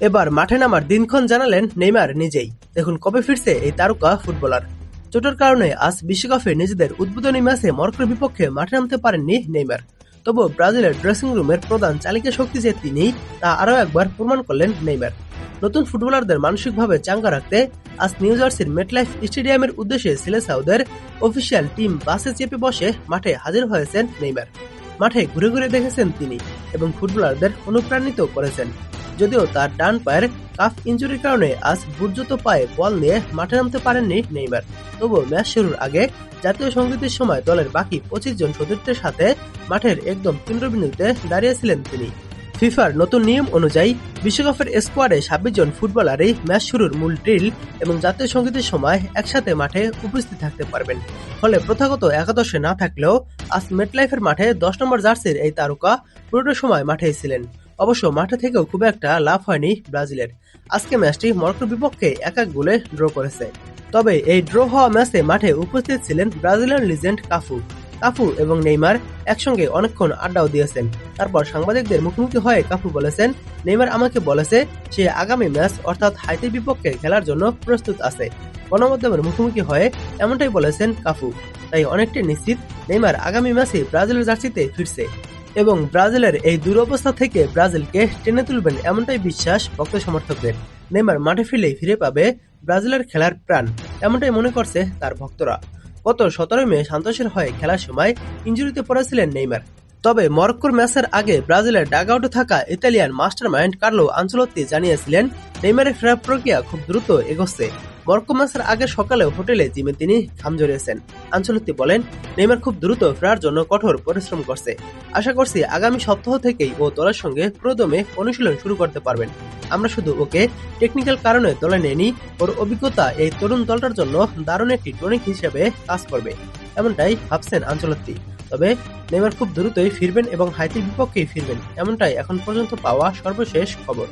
এবার মাঠে নামার দিনক্ষণ জানালেন নেইমার নিজেই। দেখুন কবে ফিরছে এই তারকা ফুটবলার। চোটের কারণে আজ বিশ্বকাপে নিজেদের উদ্বোধনী ম্যাচে মরক্কোর বিপক্ষে মাঠে নামতে পারেননি নেইমার। তবুও ব্রাজিলের ড্রেসিং রুমের প্রধান চালিকা শক্তি যে তিনিই তা আরও একবার প্রমাণ করলেন নেইমার। নতুন ফুটবলারদের মানসিকভাবে চাঙ্গা রাখতে আজ নিউ জার্সির মেটলাইফ স্টেডিয়ামের উদ্দেশ্যে সিলেসাউদের অফিসিয়াল টিম বাসে চেপে বসে মাঠে হাজির হয়েছেন নেইমার। মাঠে ঘুরে ঘুরে দেখেছেন তিনি এবং ফুটবলারদের অনুপ্রাণিত করেছেন। যদিও তার ডান পায়ের কাফ ইনজুরির কারণে আজ বুটজুত পায়ে বল নিয়ে মাঠে নামতে পারেননি নেইমার। তবুও ম্যাচ শুরুর আগে জাতীয় সংগীতের সময় দলের বাকি 25 জন সতীর্থের সাথে মাঠের একদম কেন্দ্রবিন্দুতে দাঁড়িয়েছিলেন তিনি। ফিফার নতুন নিয়ম অনুযায়ী বিশ্বকাপের স্কোয়াডে 26 জন ফুটবলারই ম্যাচ শুরুর মূল ড্রিল এবং জাতীয় সংগীতের সময় একসাথে মাঠে উপস্থিত থাকতে পারবেন। ফলে প্রথাগত একাদশে না থাকলেও আজ মেটলাইফের মাঠে 10 নম্বর জার্সির এই তারকা পুরোটা সময় মাঠেই ছিলেন। অবশ্য মাঠে থেকেও খুব একটা লাভ হয়নি ব্রাজিলের। আজকে ম্যাচটি মরক্কোর বিপক্ষে 1-1 গোলে ড্র করেছে। তবে এই ড্র হওয়া ম্যাচে মাঠে উপস্থিত ছিলেন ব্রাজিলিয়ান লিজেন্ড কাফু এবং নেইমার একসঙ্গে অনেকক্ষণ আড্ডাও দিয়েছেন। তারপর সাংবাদিকদের মুখোমুখি হয়ে কাফু বলেছেন, নেইমার আমাকে বলেছে সে আগামী ম্যাচ অর্থাৎ হাইতির বিপক্ষে খেলার জন্য প্রস্তুত আছে। গণমাধ্যমের মুখোমুখি হয়ে এমনটাই বলেছেন কাফু। তাই অনেকটাই নিশ্চিত নেইমার আগামী ম্যাচে ব্রাজিলের জার্সিতে ফিরছে এবং ব্রাজিলের এই দুরবস্থা থেকে ব্রাজিলকে টেনে তুলবেন এমনটাই বিশ্বাস ভক্ত সমর্থকদের। নেইমার মাঠে ফিরলেই ফিরে পাবে ব্রাজিলের খেলার প্রাণ, এমনটাই মনে করছে তার ভক্তরা। গত 17 মে সান্তোসের হয়ে খেলার সময় ইনজুরিতে পড়েছিলেন নেইমার। তবে মরক্কোর ম্যাচের আগে ব্রাজিলের ডাগআউটে থাকা ইতালিয়ান মাস্টারমাইন্ড কার্লো আনচেলত্তি জানিয়েছিলেন নেইমারের ফেরার প্রক্রিয়া খুব দ্রুত এগোচ্ছে। মরক্কো ম্যাচের আগে সকালে হোটেলে জিমে তিনি ঘাম ঝরিয়েছেন। আনচেলত্তি বলেন, নেইমার খুব দ্রুত ফেরার জন্য কঠোর পরিশ্রম করছে। আশা করছি আগামী সপ্তাহ থেকেই ও দলের সঙ্গে পুরোদমে অনুশীলন শুরু করতে পারবেন। আমরা শুধু ওকে টেকনিক্যাল কারণে দলে নেইনি, ওর অভিজ্ঞতা এই তরুণ দলটার জন্য দারুণ একটি টনিক হিসেবে কাজ করবে, এমনটাই ভাবছেন আনচেলত্তি। তবে নেইমার খুব দ্রুতই ফিরবেন এবং হাইতির বিপক্ষেই ফিরবেন, এমনটাই এখন পর্যন্ত পাওয়া সর্বশেষ খবর।